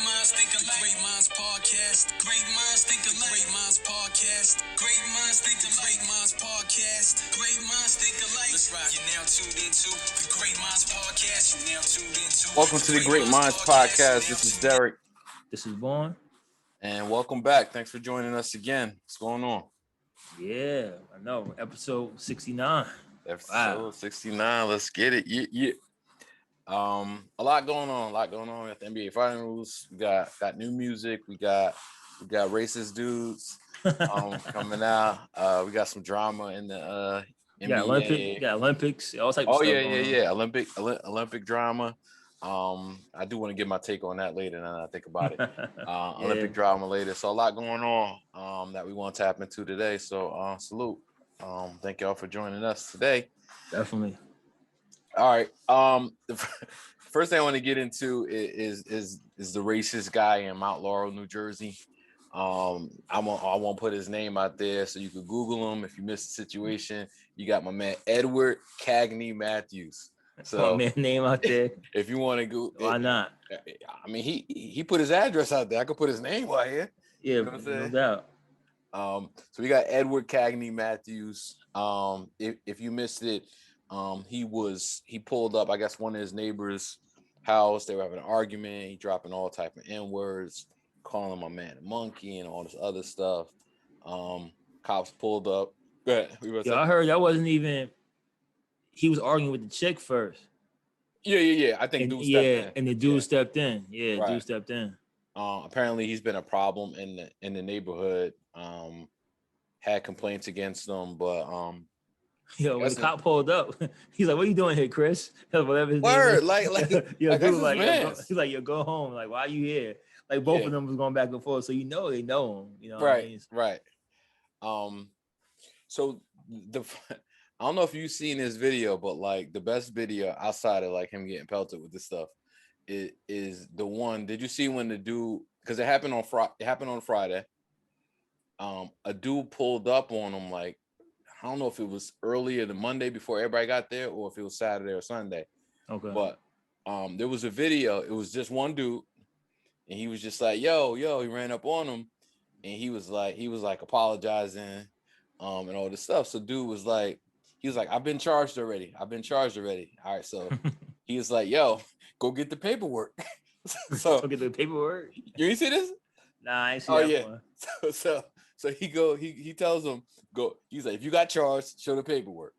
minds think alike. Great minds podcast. Great minds think alike. Great minds podcast. Great minds think alike. Great minds podcast. Great minds think alike. Let's ride. You're now tuned into the Great Minds podcast. You're now tuned into. Welcome to the Great Minds podcast. This is Derrick. This is Vaughn. And welcome back. Thanks for joining us again. What's going on? Yeah, I know. Episode 69. Episode 69. Let's get it. Yeah. A lot going on. We got the NBA Finals. We got new music. We got racist dudes coming out. We got some drama in the NBA. You got Olympics. All types of stuff yeah. Olympic drama. I do want to get my take on that later now that I think about it. Olympic drama later. So a lot going on that we want to tap into today. So salute. Thank y'all for joining us today. Definitely. All right. The first thing I want to get into is the racist guy in Mount Laurel, New Jersey. I won't put his name out there, so you could Google him if you missed the situation. You got my man Edward Cagney Matthews. So man, name out there. If you want to go, why not? I mean, he put his address out there. I could put his name right here. Yeah, you know no doubt. So we got Edward Cagney Matthews. If you missed it, he pulled up, I guess, one of his neighbors' house. They were having an argument. He dropping all type of N-words, calling my man a monkey and all this other stuff. Cops pulled up. Go ahead. I heard that wasn't even. He was arguing with the chick first. Yeah. I think dude stepped in. And the dude stepped in. Yeah, right. Dude stepped in. Apparently he's been a problem in the neighborhood. Had complaints against him, but when the cop pulled up, he's like, "What are you doing here, Chris?" Whatever his Word, name is. He's like, "Yo, go home. Like, why are you here?" Like, both of them was going back and forth, so they know him. You know, right, what I mean? Right. So I don't know if you've seen this video, but like the best video outside of like him getting pelted with this stuff is the one. Did you see when the dude? Because it happened on Friday. A dude pulled up on him, like, I don't know if it was earlier the Monday before everybody got there or if it was Saturday or Sunday. Okay. But there was a video. It was just one dude, and he was just like, yo, he ran up on him, and he was like apologizing, and all this stuff. So dude was like, I've been charged already. All right, so he was like, yo, go get the paperwork. So go get the paperwork. You ain't see this? Nah, I ain't see that one. So he tells him, go. He's like, if you got charged, show the paperwork.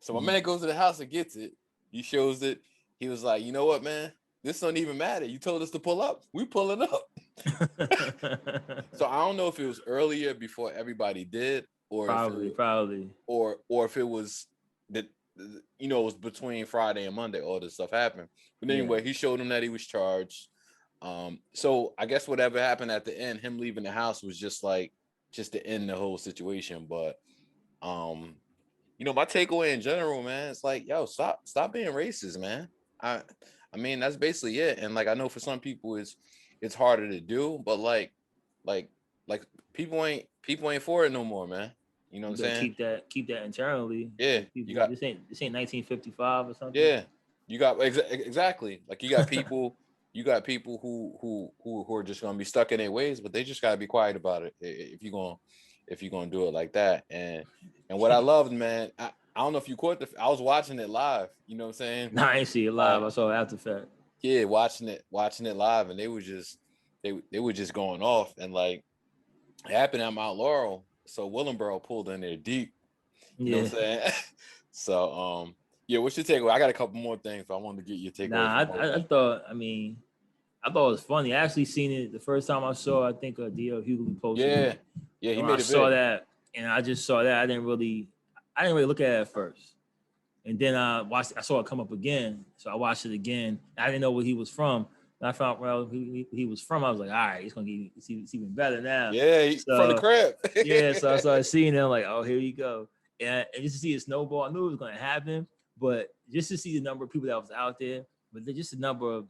So my man goes to the house and gets it. He shows it. He was like, you know what, man? This don't even matter. You told us to pull up. We pulling up. So I don't know if it was earlier before everybody did, or probably, or if it was that, it was between Friday and Monday all this stuff happened. But anyway, he showed him that he was charged. So I guess whatever happened at the end, him leaving the house was just to end the whole situation. But my takeaway in general, man, it's like, yo, stop being racist, man. I mean, that's basically it. And like, I know for some people it's harder to do, but like people ain't for it no more, man. You know what I'm saying? Keep that internally. Yeah. This ain't 1955 or something. Yeah. You got exactly. Like you got people who are just gonna be stuck in their ways, but they just gotta be quiet about it if you're gonna do it like that. And what I loved, man, I don't know if you caught I was watching it live. You know what I'm saying? No, I ain't see it live. I saw it after fact. Yeah, watching it live, and they were just going off, and like it happened at Mount Laurel. So Willenboro pulled in there deep. You know what I'm saying? So what's your takeaway? I got a couple more things, but I wanted to get your takeaway. I thought it was funny. I actually seen it the first time I saw. I think D.L. Hughley posted. Yeah, he made it. I saw that, and I just saw that. I didn't really look at it at first, and then I saw it come up again, so I watched it again. I didn't know where he was from. And I found he was from. I was like, all right, it's gonna get it's even better now. Yeah, he's from the crib. So I started seeing him like, oh, here you go, and just to see it snowball. I knew it was gonna happen, but just to see the number of people that was out there, but just the number of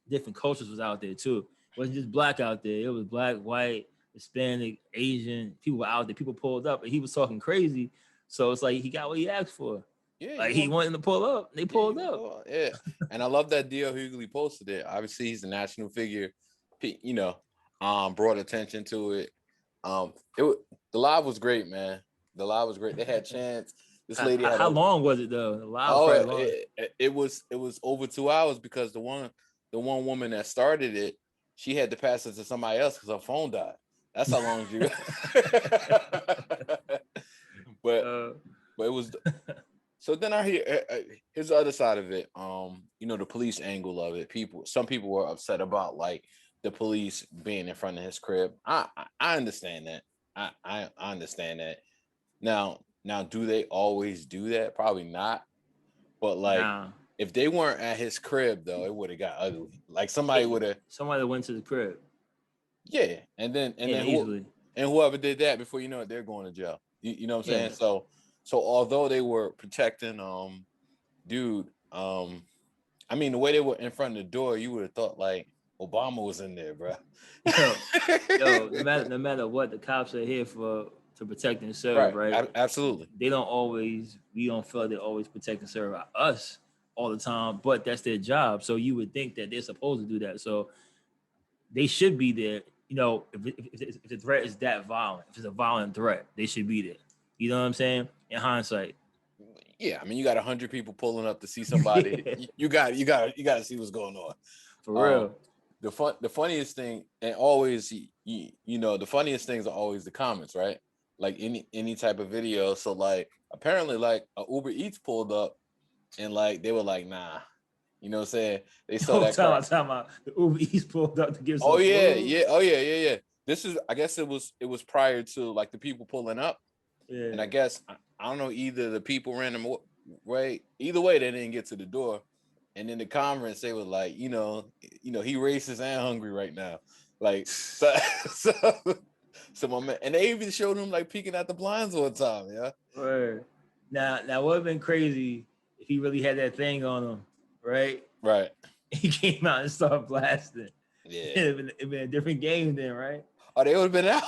different cultures was out there too. It wasn't just black out there. It was black, white, Hispanic, Asian. People were out there. People pulled up, and he was talking crazy. So it's like he got what he asked for. Yeah, like he wanted to pull up. They pulled up. Yeah, and I love that D.L. Hughley posted it. Obviously, he's a national figure. brought attention to it. The live was great, man. The live was great. They had chants. This lady had how long was it though? The live was oh, long. it was over 2 hours because the one woman that started it, she had to pass it to somebody else because her phone died. That's how long you. but it was. So then I hear here's the other side of it. The police angle of it. Some people were upset about like the police being in front of his crib. I understand that. I understand that. Now, do they always do that? Probably not. But like, if they weren't at his crib, though, it would have got ugly. Like somebody went to the crib. Yeah, and then easily. Whoever did that, before you know it, they're going to jail. You know what I'm saying? So although they were protecting dude, I mean the way they were in front of the door, you would have thought like Obama was in there, bro. Yo, no matter what, the cops are here to protect and serve, right? Absolutely. We don't feel they always protect and serve us all the time, but that's their job. So you would think that they're supposed to do that. So they should be there. If the threat is that violent, if it's a violent threat, they should be there. You know what I'm saying? In hindsight. Yeah, I mean, you got 100 people pulling up to see somebody. Yeah. You got to see what's going on. For real. The funniest thing, and always, the funniest things are always the comments, right? Like any type of video. So like, apparently, like a Uber Eats pulled up, and like they were like, nah. You know what I'm saying? They saw that. Time out. The Uber Eats pulled up to give some food. Yeah. Oh yeah. This is, I guess it was prior to like the people pulling up. Yeah. And I guess I don't know, either the people ran them right. Either way, they didn't get to the door. And in the comments, they were like, he racist and hungry right now. Like so my man, and they even showed him like peeking at the blinds one time. Yeah. Right. Now would have been crazy if he really had that thing on him. Right. He came out and started blasting. Yeah. It'd been a different game then, right? Oh, they would have been out.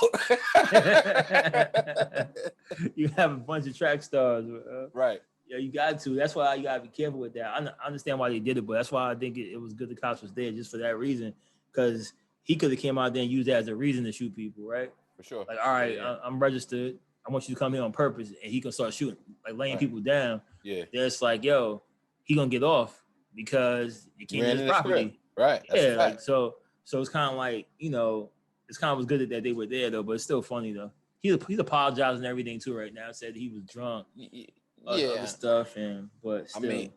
You have a bunch of track stars, right? Yeah, you got to. That's why you gotta be careful with that. I understand why they did it, but that's why I think it was good the cops was there just for that reason, because he could have came out there and used that as a reason to shoot people, right? For sure. Like, all right, yeah. I'm registered. I want you to come here on purpose, and he can start shooting, like laying people down. Yeah. That's like, yo, he gonna get off because it came in his property. Right. Yeah. Like, so it's kind of like, it's kind of was good that they were there though, but it's still funny though. He's apologizing and everything too right now. Said he was drunk, other stuff, but still. I mean,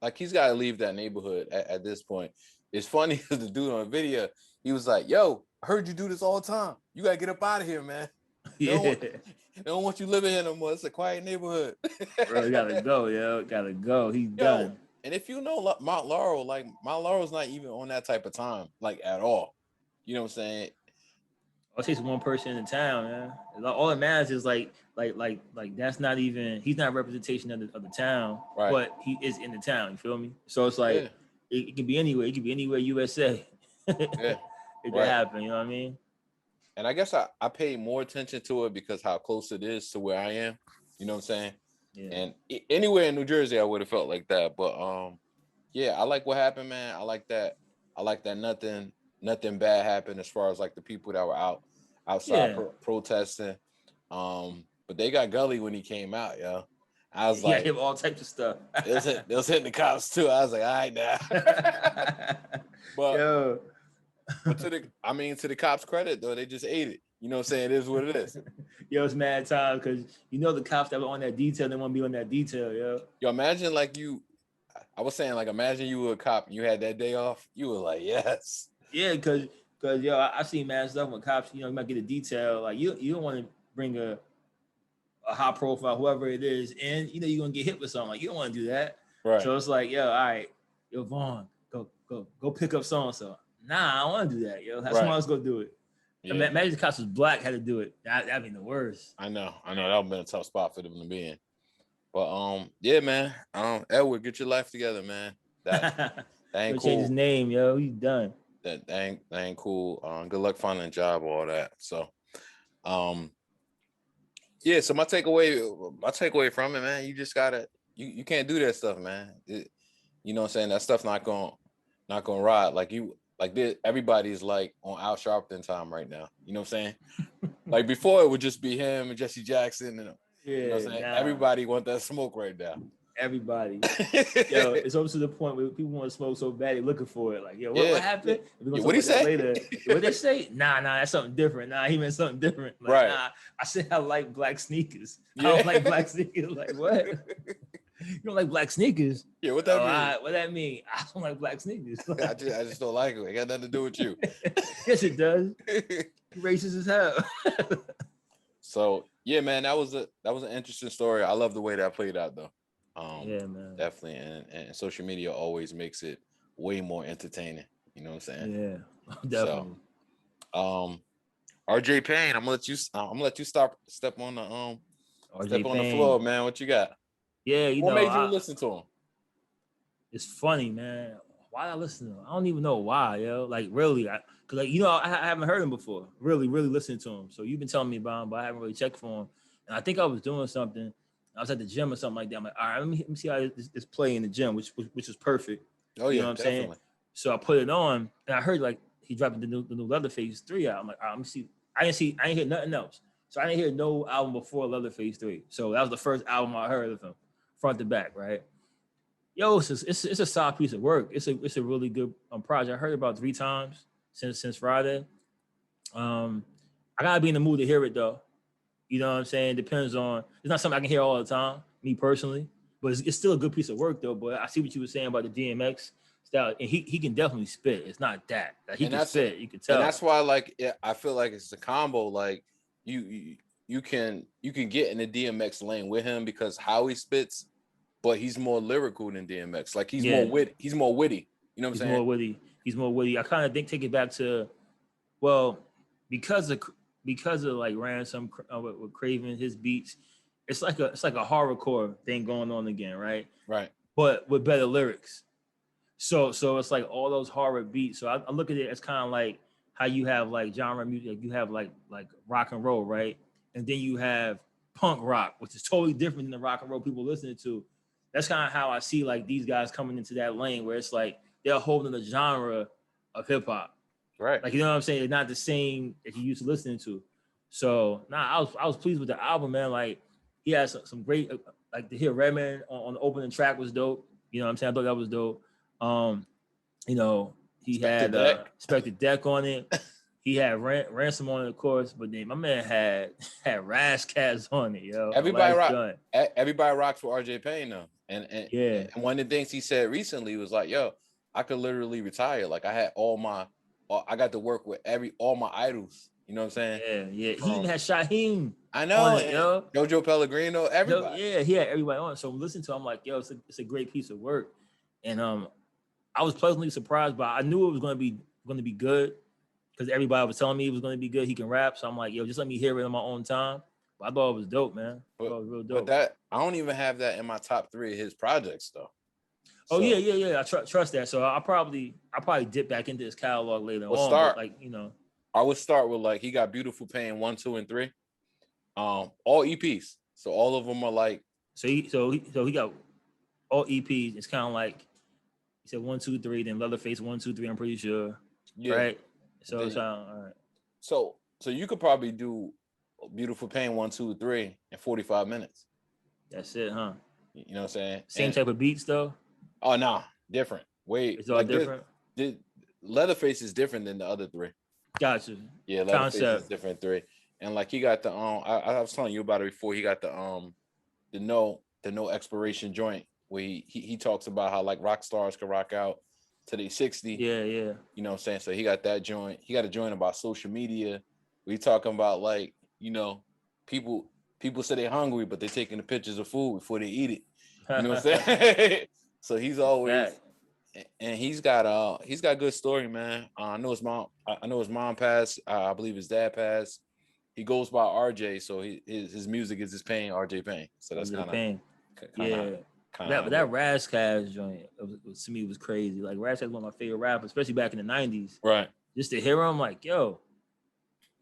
like he's got to leave that neighborhood at this point. It's funny because the dude on the video, he was like, "Yo, I heard you do this all the time. You gotta get up out of here, man. They don't want you living here no more. It's a quiet neighborhood." Bro, you gotta go, yo. Gotta go. He's done. And if you know Mount Laurel, like Mount Laurel's not even on that type of time, like at all. You know what I'm saying? I'll say it's one person in town, man. All that matters is like that's not even, he's not a representation of the town, right? But he is in the town. You feel me? So it's like it can be anywhere. It can be anywhere USA. It can happen. You know what I mean? And I guess I pay more attention to it because how close it is to where I am. You know what I'm saying? Yeah. And anywhere in New Jersey, I would have felt like that. But I like what happened, man. I like that nothing bad happened as far as like the people that were outside protesting. But they got gully when he came out, yo. I was like, him all types of stuff. They was hitting the cops too. I was like, all right now. But to the cops' credit though, they just ate it. You know what I'm saying? It is what it is. Yo, it's mad time because the cops that were on that detail, they want to be on that detail, yo. Yo, imagine imagine you were a cop and you had that day off. You were like, yes. Yeah, because yo, I seen mad stuff when cops, you might get a detail. Like you don't want to bring a high profile, whoever it is, and you're gonna get hit with something. Like you don't want to do that. Right. So it's like, yo, all right, yo, Vaughn, go pick up so and so. Nah, I don't want to do that, yo. Have someone else go do it. Yeah. Imagine the cops was black, had to do it. That'd be the worst. I know. That would have been a tough spot for them to be in. But yeah, man. Edward, get your life together, man. That ain't cool. Change his name, yo. He's done. That ain't cool. Good luck finding a job, all that. So, so my takeaway from it, man, you just gotta, you can't do that stuff, man. You know what I'm saying? That stuff not gonna ride. Like like everybody's like on Al Sharpton time right now. You know what I'm saying? Like before, it would just be him and Jesse Jackson, and you know what I'm saying. Nah, Everybody want that smoke right now. everybody. Yo, it's almost to the point where people want to smoke so bad they're looking for it. Like, yo, what happened? Yeah. What he say? Later. What they say? Nah, that's something different. Nah, he meant something different. Like, Right. Nah, I said I like black sneakers. I don't like black sneakers. Like, what? You don't like black sneakers? Yeah, what that mean? What that mean? I don't like black sneakers. I just don't like it. It got nothing to do with you. Yes, it does. Racist as hell. So yeah, man, that was an interesting story. I love the way that played out though. Yeah, man. Definitely, and social media always makes it way more entertaining. You know what I'm saying? Yeah, definitely. So, RJ Payne, I'm gonna let you step on the step on the floor, man. What you got? Yeah, what made you listen to him? It's funny, man. Why did I listen to him? I don't even know why, yo. Like really, cause like I haven't heard him before. Really listening to him. So you've been telling me about him, but I haven't really checked for him. And I think I was doing something. I was at the gym or something like that. I'm like, all right, let me see how this play in the gym, which is perfect. Oh yeah, you know what I'm definitely. saying? So I put it on, and I heard like he dropped the new Leatherface 3 out. I'm like, all right, let me see. I didn't hear nothing else. So I didn't hear no album before Leatherface 3. So that was the first album I heard of him, front to back, right? Yo, it's a solid piece of work. It's a really good project. I heard it about 3 times since Friday. I gotta be in the mood to hear it though. You know what I'm saying? Depends on. It's not something I can hear all the time, me personally, but it's still a good piece of work though. But I see what you were saying about the DMX style, and he can definitely spit. It's not that like, he can spit. You can tell. And that's why, like, I feel like it's a combo. Like you can get in the DMX lane with him because how he spits, but he's more lyrical than DMX. Like he's more witty. He's more witty. You know what I'm saying? He's more witty. I kind of take it back to, well, because of like Ransom with Craven, his beats, it's like a horrorcore thing going on again, right? Right. But with better lyrics. So it's like all those horror beats. So I look at it as kind of like how you have like genre music, you have like rock and roll, right? And then you have punk rock, which is totally different than the rock and roll people listening to. That's kind of how I see like these guys coming into that lane where it's like they're holding the genre of hip hop. Right. Like, you know what I'm saying? It's not the same that you used to listening to. So I was pleased with the album, man. Like he has some great, like to hear Redman on the opening track was dope. You know what I'm saying? I thought that was dope. You know, he had Spectre Deck on it. He had Ransom on it, of course, but then my man had Razzcazz on it, yo. Everybody rocks with RJ Payne though. And yeah. And one of the things he said recently was like, yo, I could literally retire. Like I had I got to work with all my idols. You know what I'm saying? Yeah. He even had Shaheem. I know, on it, yo. Jojo Pellegrino, everybody. Yeah, he had everybody on. So listen to him, I'm like, yo, it's a great piece of work. And I was pleasantly surprised, but I knew it was going to be good because everybody was telling me it was going to be good. He can rap, so I'm like, yo, just let me hear it on my own time. But I thought it was dope, man. I thought it was real dope. But I don't even have that in my top 3 of his projects, though. Oh so, yeah. I trust that. So I probably dip back into his catalog later on. But I would start with like he got Beautiful Pain 1, 2, and 3. All EPs. So all of them are like. So he got all EPs. It's kind of like he said 1, 2, 3. Then Leatherface 1, 2, 3. I'm pretty sure. Yeah. Right. So it's all right. So you could probably do Beautiful Pain 1, 2, 3 in 45 minutes. That's it, huh? You know what I'm saying? Same type of beats though. Oh no, different. Wait, it's all different. Leatherface is different than the other 3. Gotcha. Yeah, Leatherface is different 3. And like he got the I was telling you about it before. He got the no expiration joint where he talks about how like rock stars can rock out to their 60. Yeah. You know what I'm saying? So he got that joint. He got a joint about social media. We talking about like, you know, people say they're hungry, but they're taking the pictures of food before they eat it. You know what I'm saying? So he's always and he's got good story, man. I know his mom passed. I believe his dad passed. He goes by RJ, so his music is his Payne, RJ Payne. So that's kind of that Razzcazz joint to me was crazy. Like Razzcazz was one of my favorite rappers, especially back in the 90s. Right. Just to hear him, like, yo,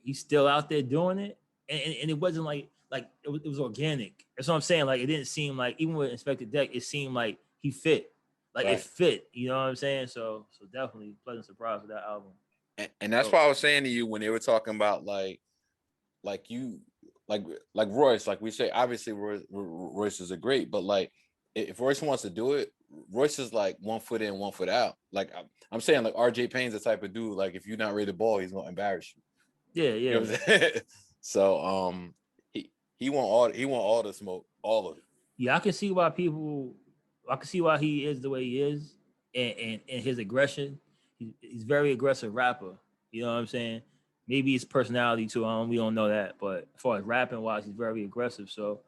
he's still out there doing it, and it wasn't like it was organic. That's what I'm saying. Like it didn't seem like even with Inspector Deck, it seemed like he fit. Like it fit, you know what I'm saying? So definitely pleasant surprise with that album. And that's why I was saying to you when they were talking about like you like Royce, like we say, obviously Royce is a great, but like if Royce wants to do it, Royce is like 1 foot in, 1 foot out. Like I'm saying, like RJ Payne's the type of dude, like if you're not ready to ball, he's gonna embarrass you. Yeah. You know what I'm saying? So he want all the smoke, all of it. Yeah, I can see why he is the way he is, and his aggression. He's very aggressive rapper. You know what I'm saying? Maybe his personality too. We don't know that, but as far as rapping wise, he's very aggressive. So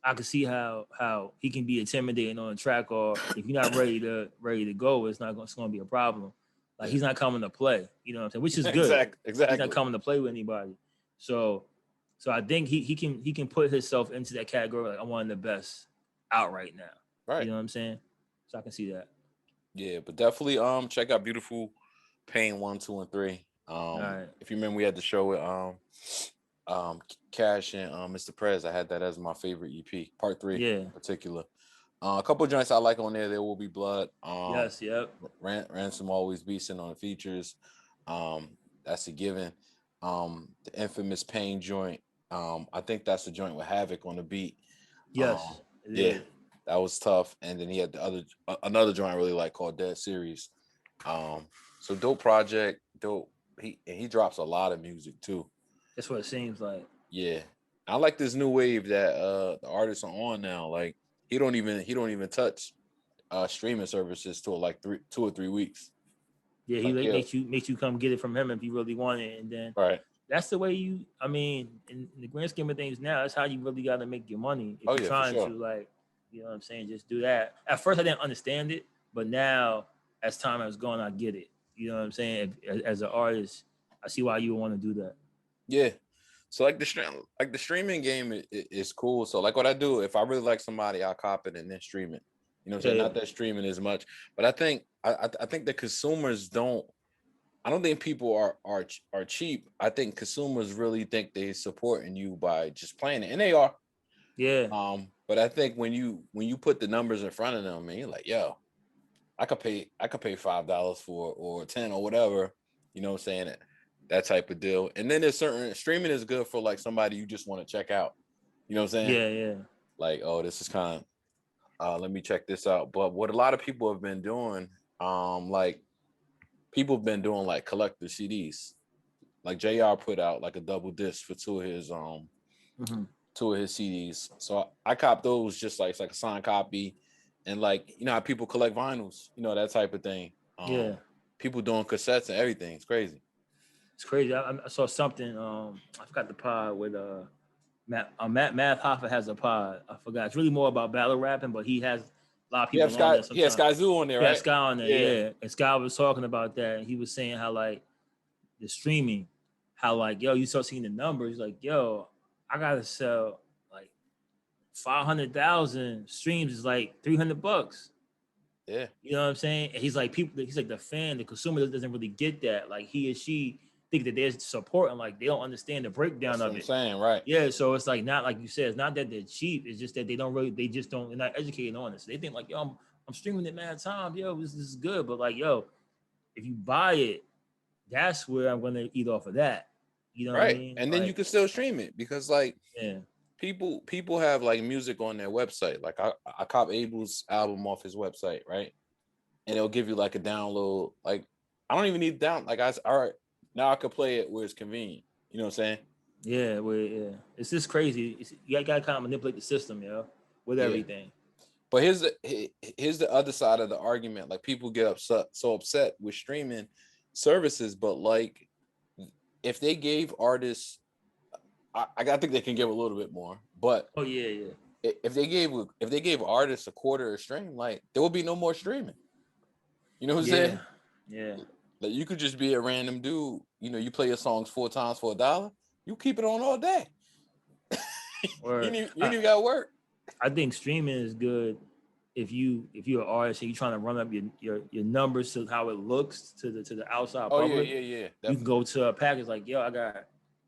I can see how he can be intimidating on a track, or if you're not ready to go, it's gonna be a problem. Like he's not coming to play. You know what I'm saying? Which is good. Exactly. He's not coming to play with anybody. So I think he can put himself into that category. Like I'm one of the best out right now. Right. You know what I'm saying? So I can see that. Yeah, but definitely check out Beautiful Payne 1, 2, and 3. Right. If you remember, we had the show with Cash and Mr. Prez. I had that as my favorite EP, part 3 in particular. A couple joints I like on there. There Will Be Blood. Yes, yep. Ransom Always Beastin' on the features. That's a given. The infamous Payne joint. I think that's the joint with Havoc on the beat. Yes. Yeah, that was tough. And then he had another joint I really like called Dead Series. So dope project, dope. He drops a lot of music too. That's what it seems like. Yeah, I like this new wave that the artists are on now. Like he don't even touch streaming services till like 2 or 3 weeks. Yeah, he makes you come get it from him if you really want it, and then that's the way you. I mean, in the grand scheme of things, now that's how you really got to make your money. If you're trying to, like, you know what I'm saying, just do that. At first, I didn't understand it, but now as time has gone, I get it. You know what I'm saying? As an artist, I see why you would want to do that. Yeah. So like the streaming game is cool. So like what I do, if I really like somebody, I'll cop it and then stream it. You know what I'm saying? Not that streaming as much, but I think the consumers don't. I don't think people are cheap. I think consumers really think they're supporting you by just playing it, and they are. Yeah. But I think when you put the numbers in front of them, and you're like, yo, I could pay $5 for or 10 or whatever. You know what I'm saying? That type of deal. And then there's certain streaming is good for like somebody you just want to check out. You know what I'm saying? Yeah. Like, oh, this is kind of let me check this out. But what a lot of people have been doing, like people have been doing like collector CDs. Like JR put out like a double disc for 2 of his 2 of his CDs. So I copped those just like it's like a signed copy. And like, you know how people collect vinyls, you know, that type of thing. People doing cassettes and everything. It's crazy. It's crazy. I saw something. I forgot the pod with Matt Hoffa has a pod. I forgot. It's really more about battle rapping, but he has a lot of people on there. He has Sky Zoo on there, right? Yeah, Sky on there. Yeah. And Sky was talking about that, and he was saying how like the streaming, how like you start seeing the numbers. Like I gotta sell like 500,000 streams is like $300. Yeah, you know what I'm saying. And he's like the fan, the consumer doesn't really get that. Like he or she think that they're supporting, like they don't understand the breakdown of it. That's what I'm saying, right? Yeah, so it's like not like you said, it's not that they're cheap. It's just that they're not educated on it. So they think like, I'm streaming it mad times. This is good, but like, if you buy it, that's where I'm gonna eat off of that. You know what I mean? And then you can still stream it because like people have like music on their website. Like I cop Abel's album off his website, right? And it'll give you like a download. Like I don't even need down. Like all right, now I can play it where it's convenient. You know what I'm saying? Yeah. It's just crazy. You gotta kind of manipulate the system, with everything. But here's the other side of the argument. Like people get so upset with streaming services, but like if they gave artists, I think they can give a little bit more. But if they gave artists a quarter a stream, like there would be no more streaming. You know what I'm saying? Yeah. Like you could just be a random dude. You know, you play your songs 4 times for $1. You keep it on all day. you got to work. I think streaming is good if you're an artist and you're trying to run up your numbers to how it looks to the outside public. Yeah. You can go to a package like, I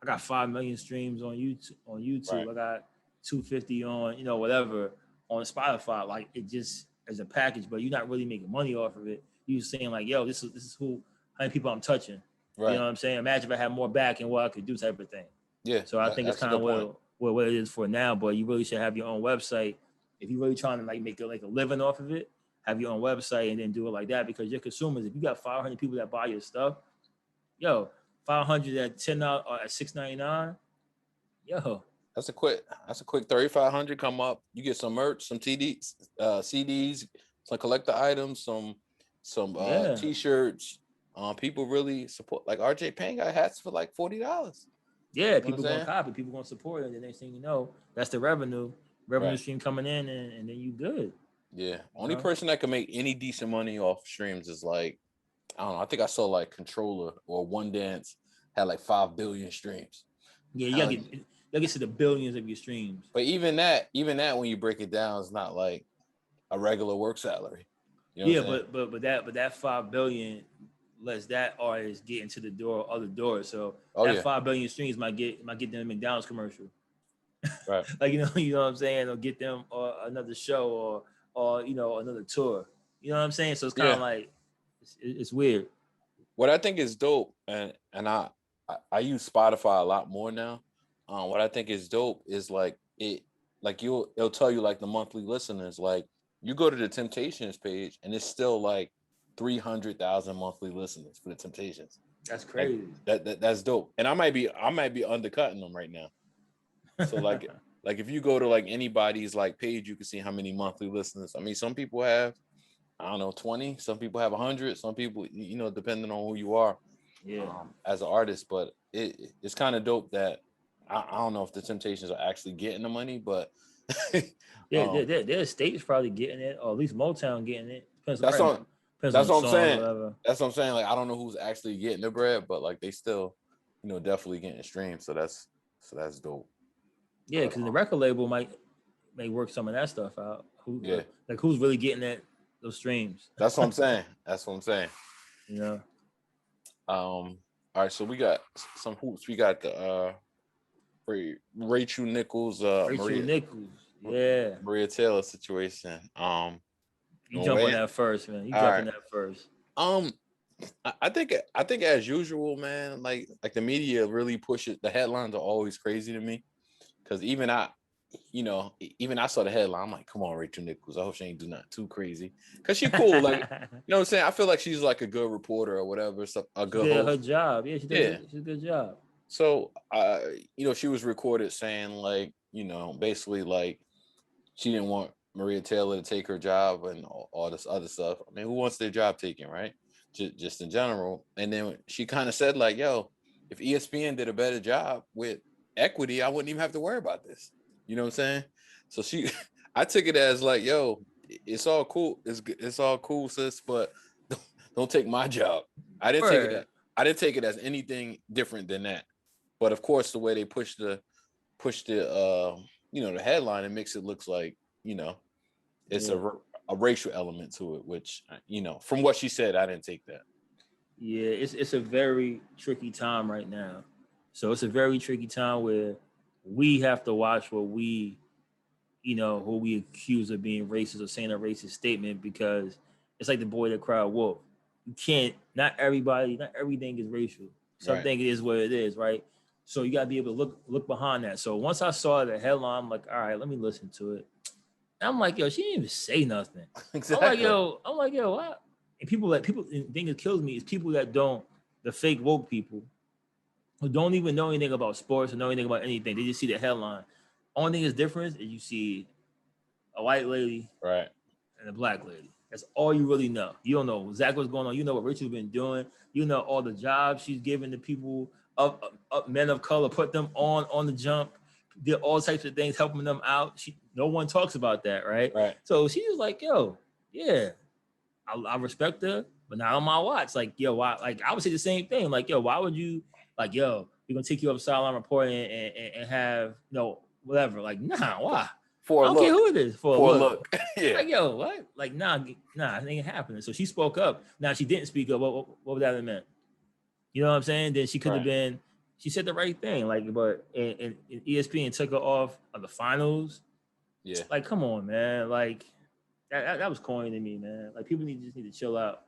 got 5 million streams on YouTube. Right. I got 250 on, whatever on Spotify. Like it just as a package, but you're not really making money off of it. You're saying like, yo, this is how many people I'm touching. Right. You know what I'm saying? Imagine if I had more back and what I could do type of thing. Yeah. So I think it's kind of what it is for now, but you really should have your own website. If you're really trying to like make it like a living off of it, have your own website and then do it like that, because your consumers, if you got 500 people that buy your stuff, yo, 500 at $10 or at $6.99, yo. That's a quick 3,500 come up. You get some merch, some CDs, some collector items, some t-shirts. People really support. Like RJ Payne got hats for like $40. Yeah, people gonna copy, people gonna support it. And the next thing you know, that's the revenue stream coming in, and then you good. Yeah. Only person that can make any decent money off streams is like, I don't know. I think I saw like Controller or One Dance had like 5 billion streams. Yeah, you gotta get to the billions of your streams. But even that, when you break it down, is not like a regular work salary. You know but that 5 billion lets that artist get into the door, other doors. So 5 billion streams might get them a McDonald's commercial. Right. Like you know what I'm saying, or get them another show or another tour. You know what I'm saying? So it's kind of like it's weird. What I think is dope, and I use Spotify a lot more now. What I think is dope is like it'll tell you like the monthly listeners. Like you go to the Temptations page and it's still like 300,000 monthly listeners for the Temptations. That's crazy. Like, that's dope. And I might be undercutting them right now. So like if you go to like anybody's like page, you can see how many monthly listeners. I mean, some people have, I don't know, 20. Some people have 100. Some people, depending on who you are, as an artist. But it's kind of dope that I don't know if the Temptations are actually getting the money, but their state's probably getting it, or at least Motown getting it. That's what I'm saying. That's what I'm saying. Like I don't know who's actually getting the bread, but like they still, definitely getting streamed. So that's dope. Yeah, because the record label may work some of that stuff out. Who's really getting those streams? That's what I'm saying. All right, so we got some hoops. We got the Rachel Nichols, Maria Taylor situation. You jump on that first, man. I think as usual, man, like the media really pushes. The headlines are always crazy to me, because even I saw the headline. I'm like, come on, Rachel Nichols. I hope she ain't do nothing too crazy, because she cool. Like, you know what I'm saying? I feel like she's like a good reporter or whatever. A good host. Her job. Yeah, she did. She's a good job. So, she was recorded saying like, basically like she didn't want Maria Taylor to take her job and all this other stuff. I mean, who wants their job taken, right? Just in general. And then she kind of said like, yo, if ESPN did a better job with equity, I wouldn't even have to worry about this. You know what I'm saying? So I took it as like, yo, it's all cool. It's all cool, sis, but don't take my job. I didn't take it as anything different than that. But of course, the way they pushed the the headline, it makes it look like, it's a racial element to it, which, from what she said, I didn't take that. Yeah, it's a very tricky time right now. So it's a very tricky time where we have to watch what who we accuse of being racist or saying a racist statement, because it's like the boy that cried wolf. You can't, not everything is racial. Something is what it is, right? So you got to be able to look behind that. So once I saw the headline, I'm like, all right, let me listen to it. And I'm like, yo, she didn't even say nothing. Exactly. I'm like, yo, what? And the thing that kills me is people that the fake woke people who don't even know anything about sports or know anything about anything. They just see the headline. Only thing that's different is you see a white lady, right, and a black lady. That's all you really know. You don't know exactly what's going on. You know what Rachel's been doing. You know all the jobs she's giving to people of men of color, put them on the jump, did all types of things, helping them out. No one talks about that, right? Right. So she was like, yo, yeah, I respect her, but not on my watch. Like, yo, why? Like, I would say the same thing. Like, yo, why would you, like, yo, we're going to take you up a sideline report and have, whatever. Like, nah, why? I don't care who it is. For a look. Yeah. Like, yo, what? Like, nah, it ain't happening. So she spoke up. Now, she didn't speak up. What would that have meant? You know what I'm saying? Then she could have been, she said the right thing. Like, but and ESPN took her off of the finals. Yeah. Like, come on, man. Like, That was corny to me, man. Like people just need to chill out.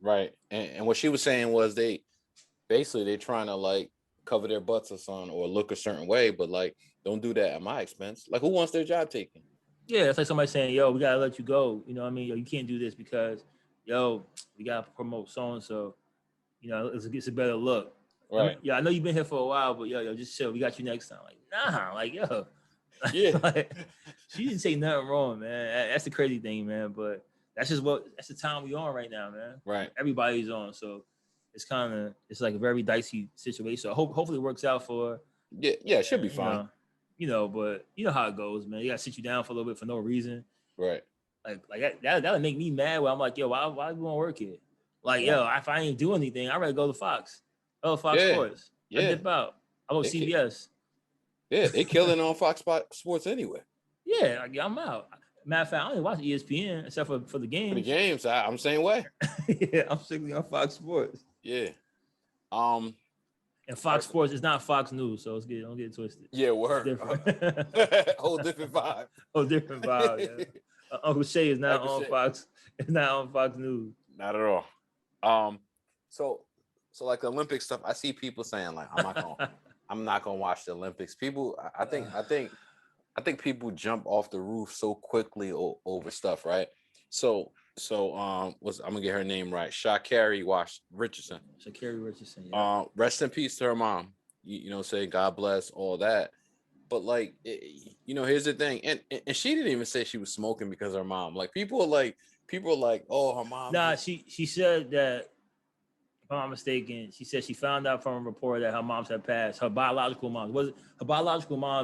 Right. And what she was saying was they trying to like cover their butts or something or look a certain way, but like don't do that at my expense. Like who wants their job taken? Yeah, it's like somebody saying, yo, we gotta let you go. You know what I mean? Yo, you can't do this because yo, we gotta promote so and so. You know, it's a better look. Right. I mean, yeah, I know you've been here for a while, but yo, just chill. We got you next time. Like, nah, like yo. Yeah. Like, she didn't say nothing wrong, man. That's the crazy thing, man. But that's the time we on right now, man. Right. Everybody's on, so it's like a very dicey situation. So hopefully it works out for her. Yeah, it should be fine. But you know how it goes, man. You gotta sit you down for a little bit for no reason. Right. Like that'll make me mad where I'm like, yo, why you wanna work here? Like, yo, if I ain't do anything, I'd rather go to Fox. Fox Sports. I dip out. I go to CBS. Yeah, they killing on Fox Sports anyway. Yeah, I'm out. Matter of fact, I only watch ESPN except for the games. For the games, I'm the same way. Yeah, I'm strictly on Fox Sports. Yeah. And Fox Sports is not Fox News, so don't get it twisted. Yeah, word. Whole different vibe. Different vibe. Yeah. Uncle Shay is not on Fox. It's not on Fox News. Not at all. So like the Olympic stuff, I see people saying like, I'm not gonna watch the Olympics. People, I think people jump off the roof so quickly over stuff, right? So I'm gonna get her name right. Sha'Carri Richardson. Sha'Carri Richardson. Yeah. Rest in peace to her mom. Say God bless all that. But like, here's the thing, and she didn't even say she was smoking because of her mom. Like people are like, oh, her mom. Nah, she said that. If I'm not mistaken, she said she found out from a report that her moms had passed. Her biological moms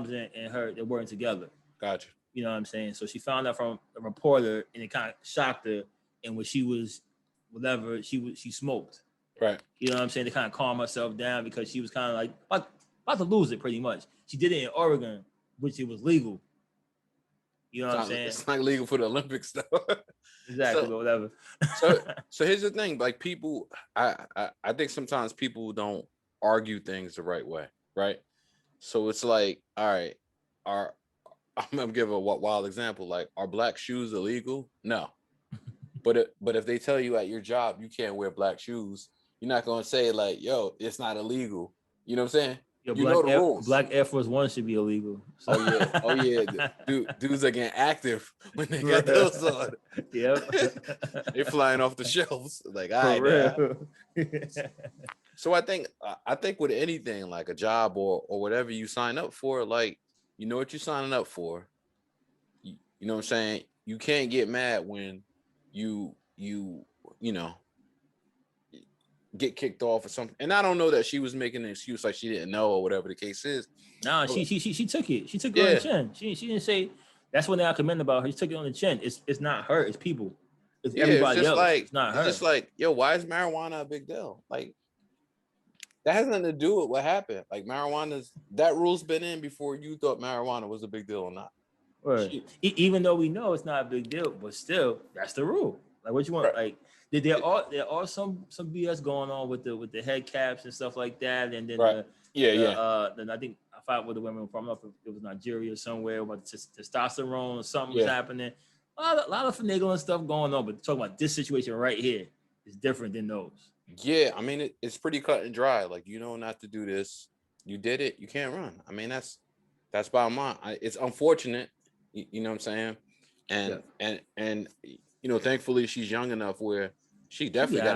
and her, they weren't together. Gotcha. You know what I'm saying? So she found out from a reporter, and it kind of shocked her. And when she was, whatever, she smoked. Right. You know what I'm saying? To kind of calm herself down because she was kind of like about to lose it pretty much. She did it in Oregon, which it was legal. You know what I'm saying? It's not legal for the Olympics though. Exactly, but whatever. so here's the thing, like people, I think sometimes people don't argue things the right way, right? So it's like, all right, I'm gonna give a wild example. Like, are black shoes illegal? No. But if they tell you at your job you can't wear black shoes, you're not gonna say like, yo, it's not illegal. You know what I'm saying? Yo, you know the rules. Black Air Force One should be illegal. So. Oh yeah. Dudes are getting active when they got those on. Yep. They're flying off the shelves. Like, all right. So I think with anything like a job or whatever you sign up for, like, you know what you're signing up for. You know what I'm saying? You can't get mad when you get kicked off or something. And I don't know that she was making an excuse like she didn't know or whatever the case is. No, she took it. She took it on the chin. She didn't say. That's what I commend about her. She took it on the chin. It's not her. It's people. It's everybody else. Like, it's not her. It's just like, yo, why is marijuana a big deal? Like, that has nothing to do with what happened. Like, that rule's been in before you thought marijuana was a big deal or not. Right. Even though we know it's not a big deal, but still, that's the rule. Like, what you want? Right. Like, there are some BS going on with the head caps and stuff like that, and then then I think I fought with the women from, I don't know if it was Nigeria or somewhere, about testosterone or something was happening. A lot of finagling stuff going on, but talking about this situation right here is different than those. Yeah, I mean it's pretty cut and dry. Like, you know not to do this. You did it. You can't run. I mean that's bottom line. It's unfortunate. You know what I'm saying? And thankfully she's young enough where she definitely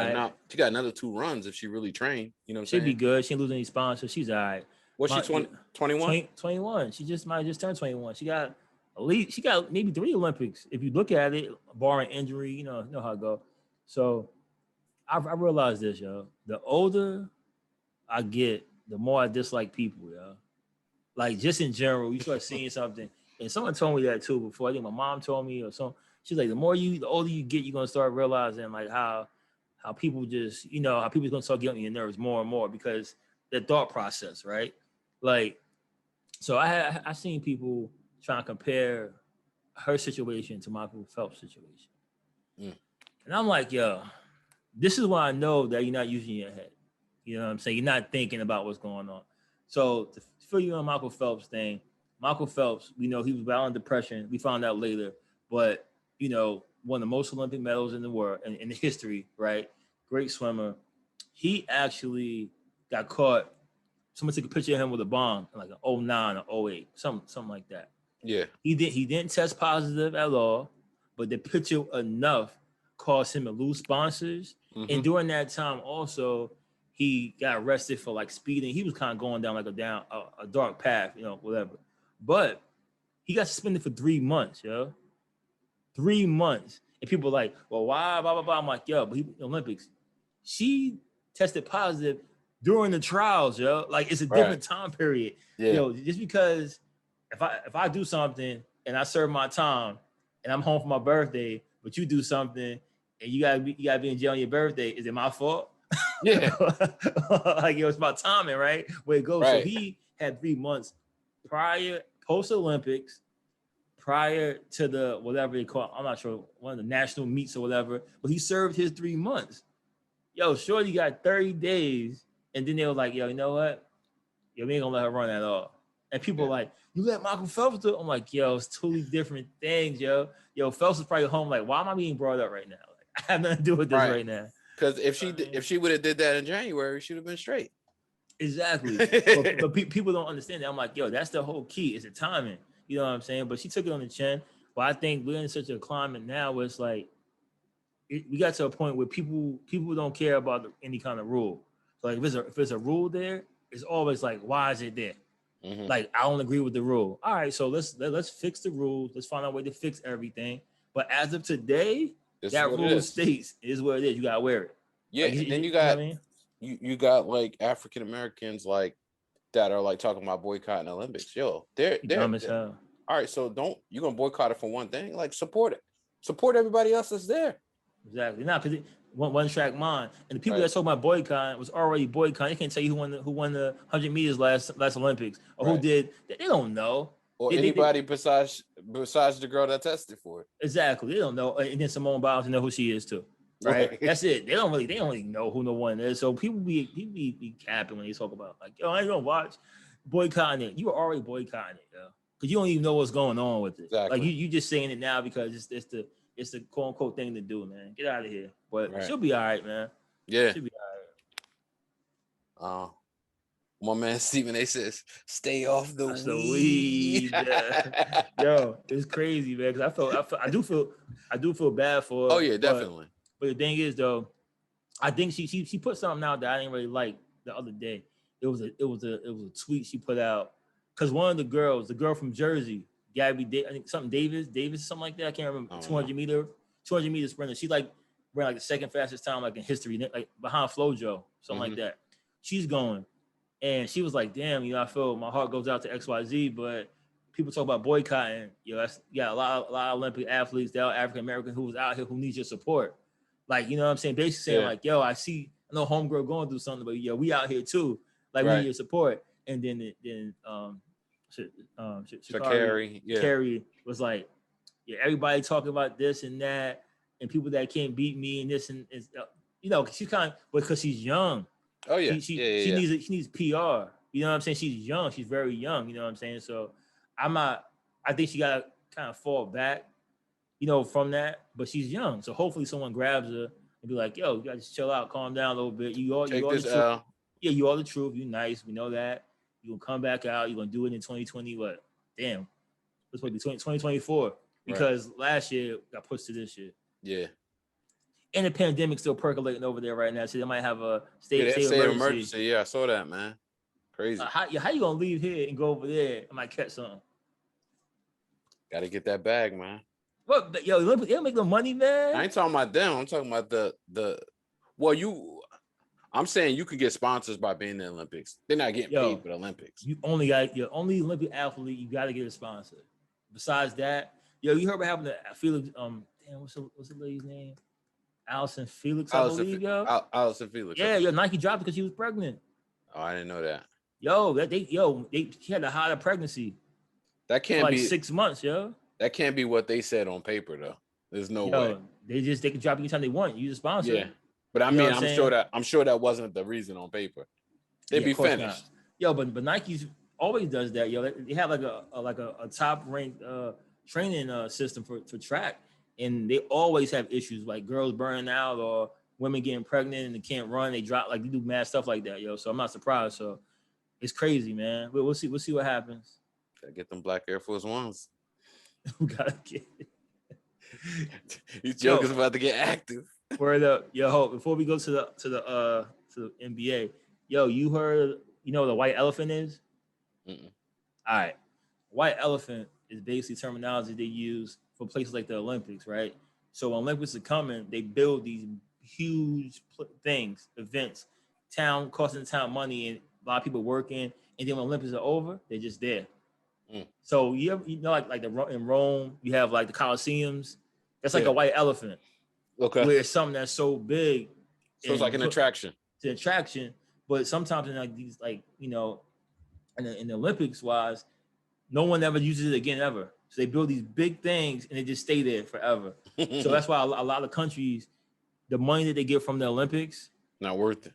got another 2 runs if she really trained. You know what I'm saying? She'd be good. She ain't losing any sponsors. She's all right. What's she 21? 21. She might just turn 21. She got maybe 3 Olympics. If you look at it, barring injury, you know how it go. So I realized this, yo. The older I get, the more I dislike people, yo. Like, just in general, you start seeing something. And someone told me that too before. I think my mom told me or something. She's like, the older you get, you're gonna start realizing like how people just, how people's gonna start getting on your nerves more and more because their thought process, right? Like, so I seen people trying to compare her situation to Michael Phelps' situation. And I'm like, yo, this is why I know that you're not using your head. You know what I'm saying? You're not thinking about what's going on. So to fill you on Michael Phelps thing, Michael Phelps, we know he was battling depression. We found out later, but won the most Olympic medals in the world in the history, right? Great swimmer. He actually got caught. Someone took a picture of him with a bomb in like an 09 or 08, something like that. Yeah. He didn't test positive at all, but the picture enough caused him to lose sponsors. Mm-hmm. And during that time also, he got arrested for like speeding. He was kind of going down like a dark path, whatever. But he got suspended for 3 months, 3 months. And people are like, well, why, blah, blah, blah. I'm like, but Olympics. She tested positive during the trials, Like, it's a different time period. Yeah. Just because if I do something and I serve my time and I'm home for my birthday, but you do something and you gotta be in jail on your birthday, is it my fault? Yeah. Like, it's about timing, right? Where it goes. Right. So he had 3 months post Olympics, prior to the whatever they call, I'm not sure, one of the national meets or whatever, but he served his 3 months. Shorty got 30 days, and then they were like, you know what? We ain't gonna let her run at all. And people are like, you let Michael Phelps do it? I'm like, it's totally different things, Phelps is probably home like, why am I being brought up right now? Like, I have nothing to do with this right now. Because if she would have did that in January, she'd have been straight. Exactly. but people don't understand that. I'm like, that's the whole key. It's the timing. You know what I'm saying? But she took it on the chin. But I think we're in such a climate now where it's like, we got to a point where people don't care about any kind of rule. So like if there's a rule there, it's always like, why is it there? Mm-hmm. Like, I don't agree with the rule. All right, so let's fix the rules. Let's find a way to fix everything. But as of today, that rule states is what it is. You gotta wear it. Yeah, like, and then you got you got like African Americans like that are like talking about boycotting the Olympics. They're dumb as hell. All right, so you're gonna boycott it for one thing, like support it. Support everybody else that's there. Exactly. Not because one track mind. And the people that talk about boycotting was already boycotting. They can't tell you who won the 100 meters last Olympics or who did. They don't know. Or anybody besides the girl that tested for it. Exactly. They don't know. And then Simone Biles know who she is too. Right? That's it. They don't really know who no one is. So people be capping when they talk about like, I ain't gonna watch boycotting it. You were already boycotting it, because you don't even know what's going on with it. Exactly. Like you just saying it now because it's the quote unquote thing to do, man. Get out of here. But she'll be all right, man. Yeah. She'll be all right. My man Stephen A says, stay off the weed. Yeah. Yo, it's crazy, man. Because I do feel bad for her. Oh yeah, definitely. But the thing is, though, I think she put something out that I didn't really like the other day. It was a tweet she put out because one of the girl from Jersey, Gabby, I think something Davis, something like that. I can't remember. 200 meter sprinter. She like ran like the second fastest time like in history, like behind FloJo, something like that. She's going, and she was like, "Damn, I feel my heart goes out to XYZ." But people talk about boycotting. You got a lot of Olympic athletes that are African American who was out here who need your support. Like, you know what I'm saying? Basically saying like, I know homegirl going through something, but we out here too. Like, we need your support. And then Sha'Carri was like, everybody talking about this and that, and people that can't beat me and this and she's kind of, because she's young. Oh yeah, she needs PR. You know what I'm saying? She's young. She's very young. You know what I'm saying? So I think she got to kind of fall back, from that. But she's young, so hopefully someone grabs her and be like, "Yo, you gotta just chill out, calm down a little bit. You all the truth. Yeah, you all the truth. You nice. We know that. You gonna come back out. You gonna do it in 2020. What? Damn. This will be 2024 because last year got pushed to this year. Yeah. And the pandemic still percolating over there right now, so they might have a state of emergency. Yeah, I saw that, man. Crazy. How you gonna leave here and go over there? I might catch something. Got to get that bag, man. What? They don't make no money, man. I ain't talking about them. I'm talking about the. Well, I'm saying you could get sponsors by being in the Olympics. They're not getting paid for the Olympics. You only got your only Olympic athlete. You got to get a sponsor. Besides that, you heard what happened to Felix? What's the lady's name? Allison Felix, I believe. Allison Felix. Yeah, Nike dropped it because she was pregnant. Oh, I didn't know that. She had to hide a pregnancy. That can't be 6 months, That can't be what they said on paper, though. There's no way. They can drop anytime they want. You the sponsor. Yeah, but I mean, I'm sure that wasn't the reason on paper. They'd be finished. But Nike's always does that. They have like a top ranked training system for track, and they always have issues like girls burning out or women getting pregnant and they can't run. They drop they do mad stuff like that, yo. So I'm not surprised. So it's crazy, man. We'll see. We'll see what happens. Gotta get them black Air Force Ones. We gotta get. These jokers about to get active. Word up, yo. Before we go to the NBA, yo, you heard? You know what the white elephant is? Mm-mm. All right, white elephant is basically terminology they use for places like the Olympics, right? So when Olympics are coming, they build these huge events, costing the town money, and a lot of people working. And then when Olympics are over, they're just there. So you know, like in Rome, you have like the Colosseums. That's like a white elephant. Okay. Where it's something that's so big. So it's like an attraction. It's an attraction, but sometimes in like these, like, you know, in the Olympics wise, no one ever uses it again ever. So they build these big things and they just stay there forever. So that's why a lot of countries, the money that they get from the Olympics, not worth it.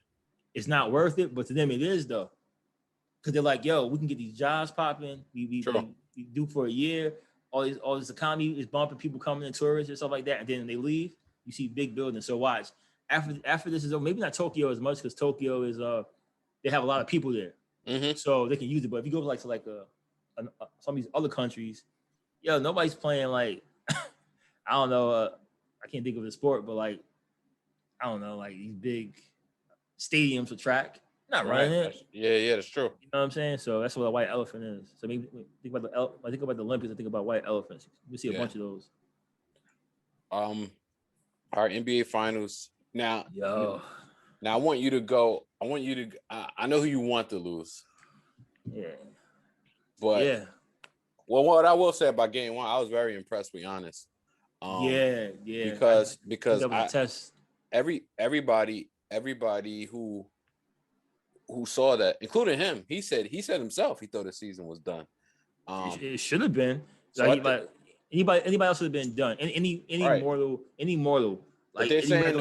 It's not worth it, but to them it is though. Because they're like, yo, we can get these jobs popping. We do for a year. All this economy is bumping, people coming in, tourists and stuff like that. And then they leave, you see big buildings. So watch. After this is over, maybe not Tokyo as much because Tokyo is they have a lot of people there. Mm-hmm. So they can use it. But if you go to some of these other countries, yo, nobody's playing like I don't know, I can't think of the sport, but like I don't know, like these big stadiums for track. Not running it. Yeah, that's true. You know what I'm saying? So that's what a white elephant is. So maybe think about the Olympics. I think about white elephants. We see a bunch of those. Our NBA finals now. Yo. Now I want you to go. I know who you want to lose. Yeah. But yeah. Well, what I will say about game one, I was very impressed. To be honest. Yeah. Because everybody who saw that, including him, he said himself he thought the season was done. It should have been. So anybody else would have been done. Any mortal. Like, but they're saying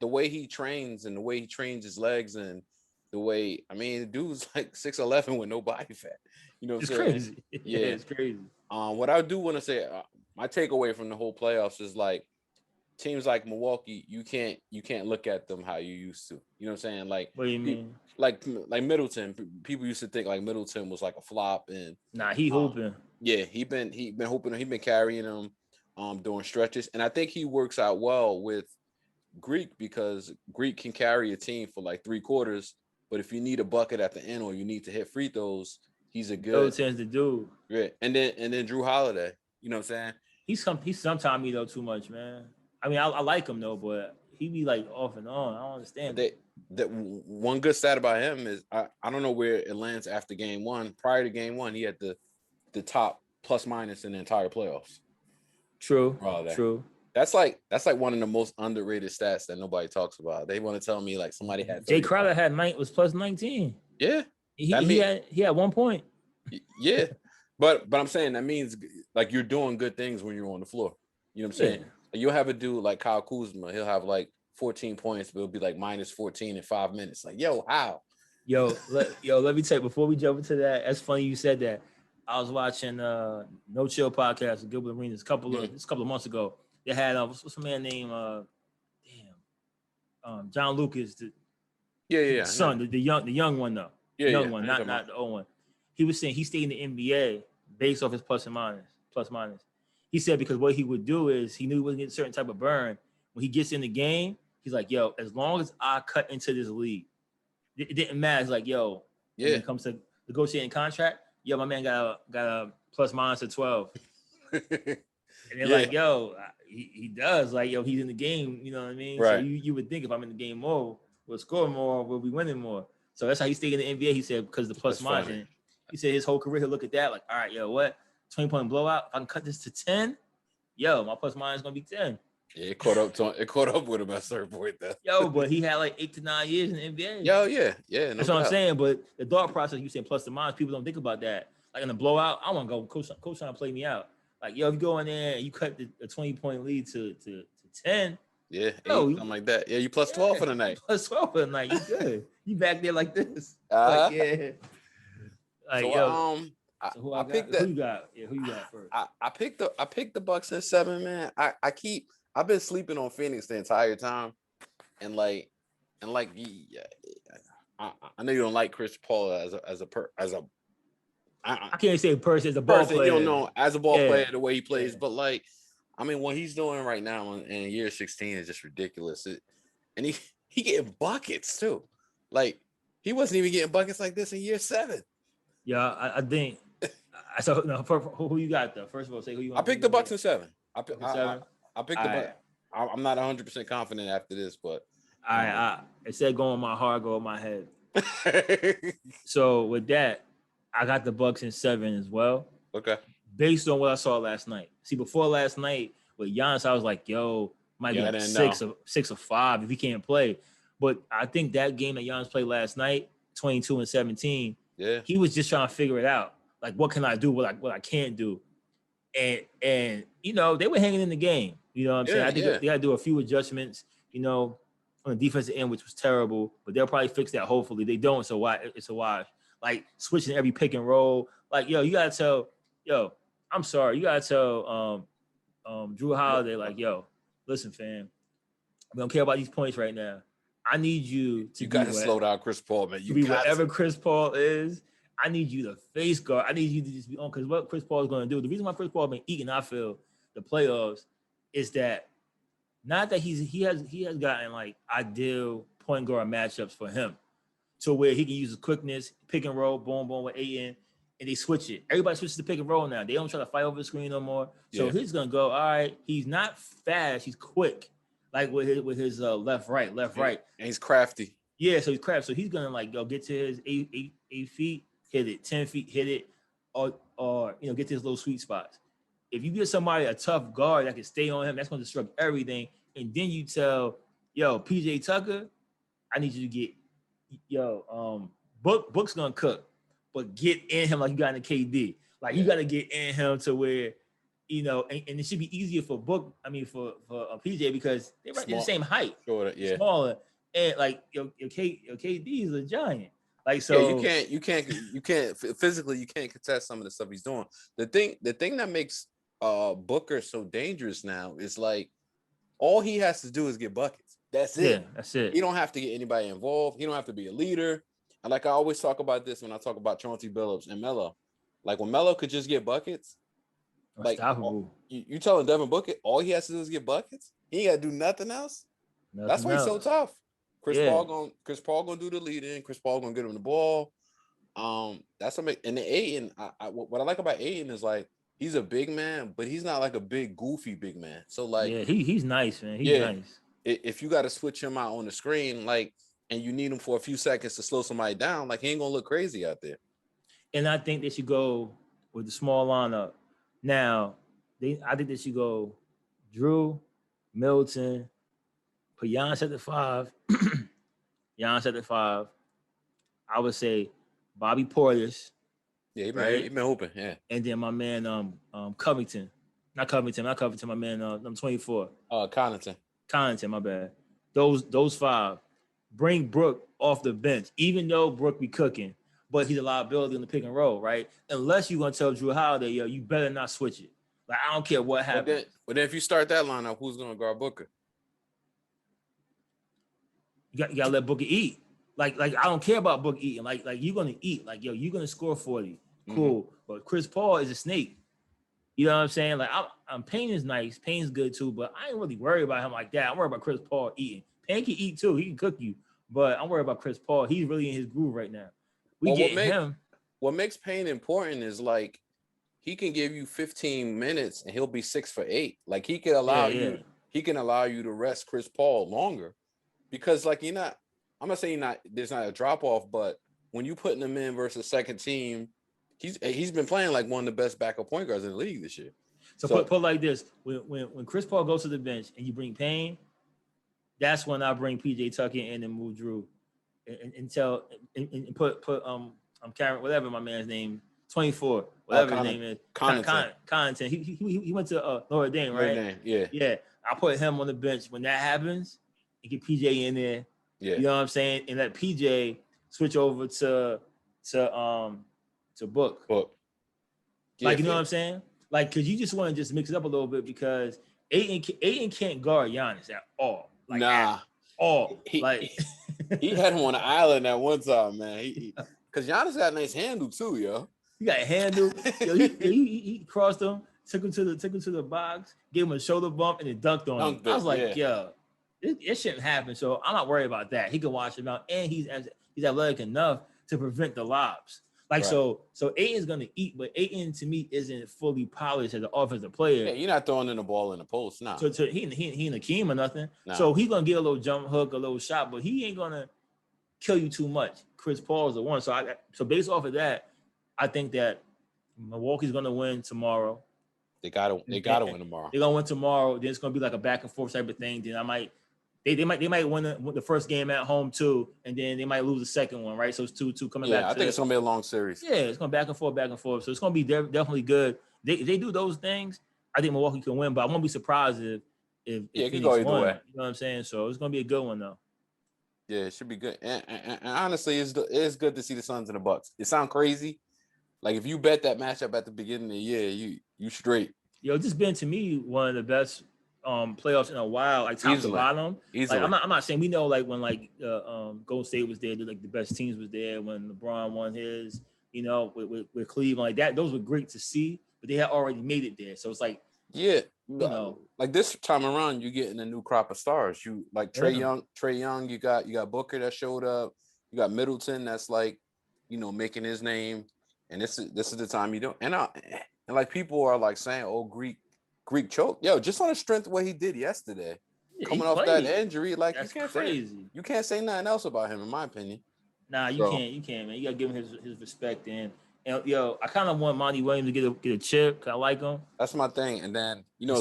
the way he trains and the way he trains his legs and the way, I mean, the dude's like 6'11" with no body fat. You know what I'm saying? Crazy. Yeah, it's crazy. What I do want to say, my takeaway from the whole playoffs is like teams like Milwaukee, you can't look at them how you used to. You know what I'm saying? Like, what do you mean? Like Middleton, people used to think like Middleton was like a flop, and he hooping. Yeah, he been hooping. He been carrying them during stretches, and I think he works out well with Greek because Greek can carry a team for like 3 quarters, but if you need a bucket at the end or you need to hit free throws, he's a good. Middleton's the dude. Yeah, and then Drew Holiday. You know what I'm saying? He's sometimes me though too much, man. I mean, I like him though, but he be like off and on. I don't understand. That one good stat about him is I don't know where it lands after game one. Prior to game one, he had the top plus minus in the entire playoffs. True. That's like one of the most underrated stats that nobody talks about. They want to tell me like somebody had Jay Crowder was plus 19. Yeah. He had 1 point. Yeah. But I'm saying that means like you're doing good things when you're on the floor. You know what I'm saying? Yeah. You'll have a dude like Kyle Kuzma. He'll have like 14 points, but it'll be like minus 14 in 5 minutes. Like, yo, how? Let me tell you, before we jump into that, that's funny you said that. I was watching No Chill podcast with Gilbert Arenas a couple of months ago. They had what's a man named John Lucas, the son, the young one though. Young one, not the old one. He was saying he stayed in the NBA based off his plus minus. He said because what he would do is he knew he wasn't getting a certain type of burn. When he gets in the game, he's like, yo, as long as I cut into this league, it didn't matter. It's like, yo, when it comes to negotiating contract, yo, my man got a plus minus of 12. And they're like, yo, he does. Like, yo, he's in the game. You know what I mean? Right. So you would think if I'm in the game more, we'll score more, we'll be winning more. So that's how he stayed in the NBA. He said because of the plus minus. And he said his whole career he'll look at that like, all right, yo, what? 20-point blowout. If I can cut this to 10, yo, my plus minus is gonna be 10. Yeah, it caught up with him at a certain point though. Yo, but he had like 8 to 9 years in the NBA. Yo, yeah. No That's what I'm saying. But the thought process, you saying plus the minus, people don't think about that. Like in the blowout, I want to go. Coach trying to play me out. Like, yo, if you go in there and you cut the 20-point lead to 10. Yeah, something like that. Yeah, you plus 12 for the night. Plus 12 for the night. You good. You back there like this. Uh-huh. Like, yeah. Like, so, So who I I got? picked Who that. you got? Yeah, who you got first? I picked the Bucks in 7, man. I've been sleeping on Phoenix the entire time, and yeah, I know you don't like Chris Paul as a I can't say person as a ball person, player. you don't know as a ball Yeah. player the way he plays, Yeah. but like, I mean, what he's doing right now in year 16 is just ridiculous. And he getting buckets too. Like he wasn't even getting buckets like this in year 7. Yeah, I think. So no, who you got though? First of all, say who you I want. picked the Bucks in 7. I Seven. picked the Bucks. I'm not 100% confident after this, but I said go on my heart, go on my head. So with that, I got the Bucks in 7 as well. Okay. Based on what I saw last night. See, before last night with Giannis, I was like, yo, might be like 6 of 5 if he can't play. But I think that game that Giannis played last night, 22 and 17, he was just trying to figure it out. Like, what can I do? What I can't do. And you know, they were hanging in the game. You know what I'm saying? I think they got to do a few adjustments, you know, on the defensive end, which was terrible, but they'll probably fix that. Hopefully they don't. So why it's a wash. Like switching every pick and roll. Like, yo, you got to tell, I'm sorry. You got to tell Drew Holiday, like, yo, listen, fam, we don't care about these points right now. I need you to slow down Chris Paul, man. You be whatever Chris Paul is. I need you to face guard. I need you to just be on, because what Chris Paul is going to do. The reason why Chris Paul has been eating, I feel, the playoffs is that not that he has gotten like ideal point guard matchups for him, to where he can use his quickness, pick and roll, boom, boom with Ayton, and they switch it. Everybody switches to pick and roll now. They don't try to fight over the screen no more. So he's gonna go, all right. He's not fast. He's quick, like with his left right. And he's crafty. Yeah, so he's crafty. So he's gonna like go get to his 8 feet, hit it, 10 feet, hit it, or get to his little sweet spots. If you get somebody a tough guard that can stay on him, that's gonna disrupt everything. And then you tell, PJ Tucker, I need you to get, Book's gonna cook, but get in him like you got in the KD. Like you got to get in him to where, and it should be easier for for PJ because they're the same height, smaller, and like your KD is a giant. Like so, you can't physically you can't contest some of the stuff he's doing. The thing that makes Booker so dangerous now is like all he has to do is get buckets. That's it. Yeah, that's it. He don't have to get anybody involved. He don't have to be a leader. And like I always talk about this when I talk about Chauncey Billups and Melo. Like when Melo could just get buckets, you telling Devin Booker all he has to do is get buckets. He ain't got to do nothing else. That's why he's so tough. Chris Paul gonna do the leading. Chris Paul gonna get him the ball. That's what and the Ayton. What I like about Ayton is like he's a big man, but he's not like a big goofy big man. So like he's nice, man. He's nice. If you got to switch him out on the screen, like, and you need him for a few seconds to slow somebody down, like he ain't gonna look crazy out there. And I think they should go with the small lineup. Now, I think they should go Drew, Milton, put Giannis at the 5. Giannis at the 5. I would say Bobby Portis. Yeah, he been open. Yeah. And then my man Covington. Not Covington, my man number 24. Connaughton, my bad. Those 5. Bring Brook off the bench, even though Brook be cooking, but he's a liability on the pick and roll, right? Unless you're gonna tell Drew Holiday, you better not switch it. Like I don't care what happens. But then if you start that lineup, who's gonna guard Booker? You gotta let Booker eat. Like I don't care about Booker eating. Like you're gonna eat. Like you're gonna score 40. Cool. Mm-hmm. But Chris Paul is a snake. You know what I'm saying? Like I'm Payne is nice. Payne's good too, but I ain't really worried about him like that. I'm worried about Chris Paul eating. Payne can eat too. He can cook you. But I'm worried about Chris Paul. He's really in his groove right now. What makes Payne important is like he can give you 15 minutes and he'll be 6 for 8. Like he can allow he can allow you to rest Chris Paul longer. Because like I'm not saying there's not a drop off, but when you putting him in versus second team, he's been playing like one of the best backup point guards in the league this year. So put like this: when Chris Paul goes to the bench and you bring Payne, that's when I bring PJ Tucker in and move Drew, and put Karen, whatever my man's name, 24, whatever his name is, Connaughton. He went to Notre Dame, right? Yeah. I put him on the bench when that happens and get PJ in there. Yeah. You know what I'm saying? And let PJ switch over to Book. Like, you know what I'm saying? Like, because you just want to just mix it up a little bit because Ayton can't guard Giannis at all. Like, nah. At all. He had him on the island at one time, man. Because Giannis got a nice handle too, yo. He got a handle. Yo, he crossed him, took him to the box, gave him a shoulder bump, and then dunked on him. I was like, yo, it shouldn't happen. So I'm not worried about that. He can watch him out, and he's athletic enough to prevent the lobs. Like, right. So Ayton's gonna eat, but Ayton to me isn't fully polished as an offensive player. Yeah, you're not throwing in the ball in the post, nah. So he ain't Akeem or nothing. Nah. So he's gonna get a little jump hook, a little shot, but he ain't gonna kill you too much. Chris Paul is the one. So based off of that, I think that Milwaukee's gonna win tomorrow. They gotta win tomorrow. They're gonna win tomorrow. Then it's gonna be like a back and forth type of thing. Then they might win the first game at home too, and then they might lose the second one, right? So it's 2-2 coming back. Yeah, I think it's gonna be a long series. Yeah, it's gonna back and forth. So it's gonna be definitely good. They do those things. I think Milwaukee can win, but I won't be surprised if it can go either way. You know what I'm saying? So it's gonna be a good one though. Yeah, it should be good. And honestly, it's good to see the Suns and the Bucks. It sounds crazy. Like if you bet that matchup at the beginning of the year, you straight. Yo, this has been to me one of the best playoffs in a while, like top to bottom. Easily. Like, I'm not saying we know like when like Golden State was there, like the best teams was there when LeBron won his, you know, with Cleveland like that. Those were great to see, but they had already made it there. So it's like, yeah, you know, like this time around, you're getting a new crop of stars. You like Trae Young. You got Booker that showed up. You got Middleton that's like, you know, making his name. And this is the time you don't. And like people are like saying, oh, Greek choke. Yo, just on the strength of what he did yesterday, coming off that injury, like that's crazy. You can't say nothing else about him, in my opinion. Nah, you can't, man. You gotta give him his respect. And yo, I kind of want Monty Williams to get a chip because I like him. That's my thing. And then you know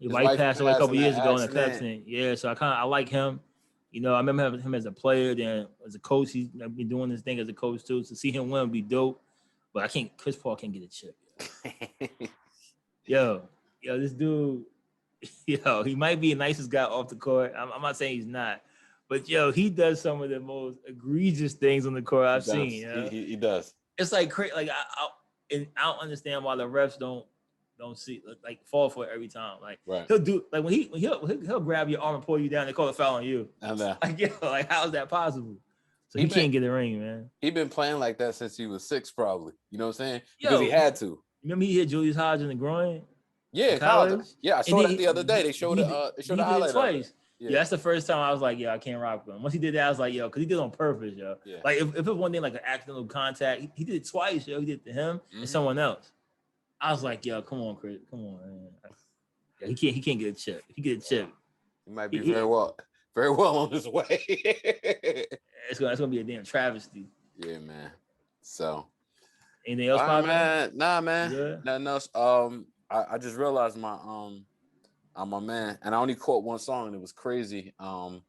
his wife passed away a couple years ago in a accident. Yeah, so I like him. You know, I remember him as a player. Then as a coach, he's been doing this thing as a coach too. So see him win would be dope. But Chris Paul can't get a chip. Yo, this dude, he might be the nicest guy off the court. I'm not saying he's not, but he does some of the most egregious things on the court I've seen. He does. It's like crazy. Like I don't understand why the refs don't see like fall for it every time. Like right. He'll do like when he'll grab your arm and pull you down and call a foul on you. I know. Like how is that possible? So he can't get a ring, man. He been playing like that since he was 6, probably. You know what I'm saying? Because he had to. Remember he hit Julius Hodge in the groin? Yeah, college. Yeah, I saw that the other day. They showed the highlight twice. Yeah, that's the first time I was like, I can't rock with him. Once he did that, I was like, because he did it on purpose, yo. Yeah. Like if it was one thing like an accidental contact, he did it twice, yo. He did it to him and someone else. I was like, come on, Chris, come on, man. Yeah, he can't get a chip. If he get a chip, he might be very well on his way. It's gonna be a damn travesty. Yeah, man. So anything else, man? Nah, man. Nothing else. I just realized my man, and I only caught one song and it was crazy. My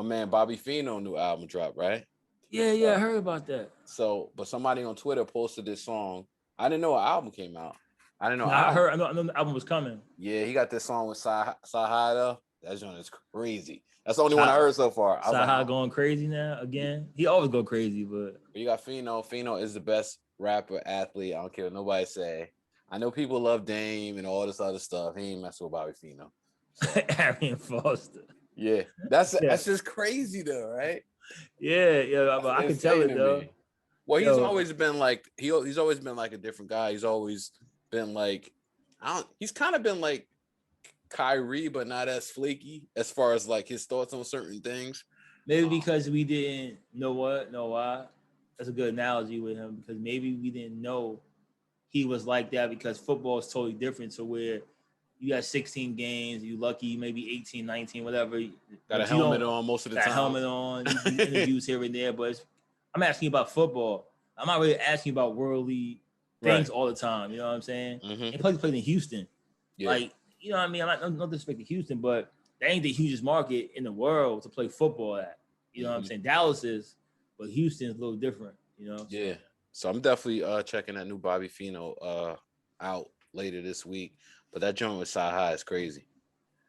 man Bobby Fino new album dropped, right? Yeah, I heard about that. So, but somebody on Twitter posted this song. I didn't know an album came out. I didn't know. I know the album was coming. Yeah, he got this song with Sahada. That joint is crazy. That's the only one I heard so far. Sahada going crazy now again. He always go crazy, but you got Fino. Fino is the best rapper, athlete. I don't care what nobody say. I know people love Dame and all this other stuff. He ain't messing with Bobby Fino. So. Arian Foster. Yeah, that's just crazy though, right? Yeah. But I can tell it though. Well, he's always been like he's always been like a different guy. He's always been like he's kind of been like Kyrie, but not as flaky as far as like his thoughts on certain things. Maybe because we didn't know why. That's a good analogy with him because maybe we didn't know he was like that because football is totally different. So where you got 16 games, you lucky maybe 18, 19, whatever. Got a helmet on most of the time. Got a helmet on. You interviews here and there, but I'm asking you about football. I'm not really asking about worldly things all the time. You know what I'm saying? Mm-hmm. And plus, he played in Houston. Yeah. Like, you know what I mean? I'm not disrespecting Houston, but that ain't the hugest market in the world to play football at. You know what I'm saying? Dallas is, but Houston's a little different, you know? Yeah. So I'm definitely checking that new Bobby Fino out later this week. But that joint with Saha is crazy.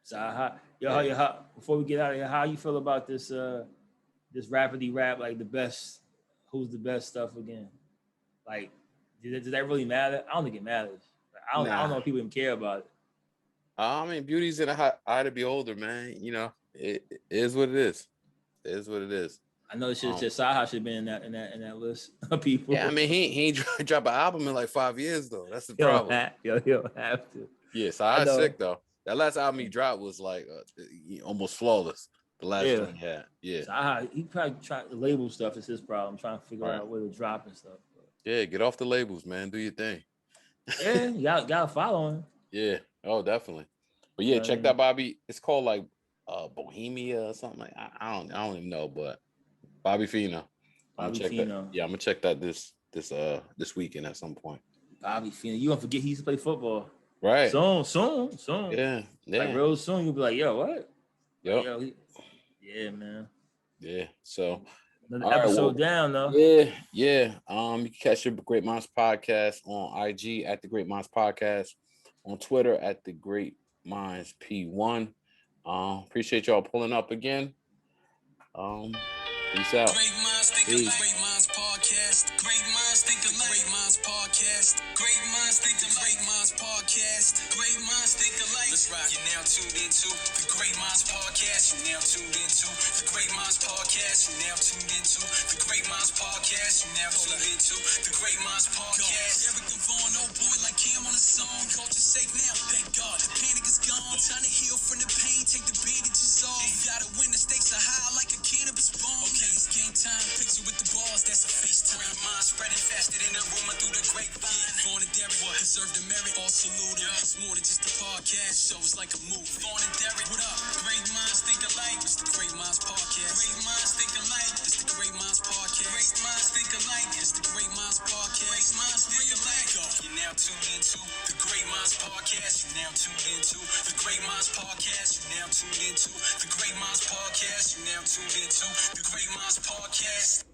Saha. Yo, before we get out of here, how you feel about this this rapidly rap, like who's the best stuff again? Like Does that really matter? I don't think it matters. I don't know if people even care about it. I mean, beauty's in the eye of the beholder, man. You know, it is what it is. It is what it is. I know it's just Saha should have been in that list of people. Yeah, I mean, he ain't dropped an album in like 5 years though. That's the problem. He'll have to. Yeah, Saha's sick though. That last album he dropped was like almost flawless. The last one he had. Yeah. Saha, he probably tried the label stuff. Is his problem. Trying to figure out where to drop and stuff. Yeah, get off the labels, man. Do your thing. Yeah, you gotta follow him. Yeah. Oh, definitely. But yeah, check that Bobby. It's called like Bohemia or something like. I don't even know, but Bobby Fino. I'm gonna check that this weekend at some point. Bobby Fino, you don't forget he used to play football. Right. Soon. Yeah. Like real soon, you'll be like, yo, what? Yep. Yeah, man. Yeah. So another episode down though. Yeah. You can catch your Great Minds Podcast on IG at the Great Minds Podcast, on Twitter at the Great Minds P1. Appreciate y'all pulling up again. Peace out. Great Minds Think Alike. Great Minds Podcast. Great Minds Think Alike. Great Minds Podcast. Great Minds Think Alike. Great Minds Podcast. Great Minds Think Alike. Let's rock. You're now tuned into the Great Minds Podcast. You're now tuned into the Great Minds Podcast. You're now tuned into the Great Minds Podcast. You're now tuned into the Great Minds Podcast. Derrick and Vaughn, oh boy, like Cam on a song. Culture safe now, thank God. The panic is gone. Time to heal from the pain. Take the bandages off. You gotta win. The stakes are high like a cannabis bomb. Okay, it's game time. Picture with the balls, that's a FaceTime. Great minds spreading faster than a rumor through the grapevine. Vaughn and Derrick, deserve the merit. All salute. It's more than just a podcast show. It's like a movie. Vaughn and Derrick, what up? Great minds think alike. It's the Great Minds Podcast. Great minds think alike. It's the Great Minds Podcast. Great minds think alike. It's the Great Minds Podcast. Great minds think alike. You're now tuned into the Great Minds Podcast. You're now tuned into the Great Minds Podcast. You're now tuned into the Great Minds Podcast. You're now tuned into the Great Minds Podcast.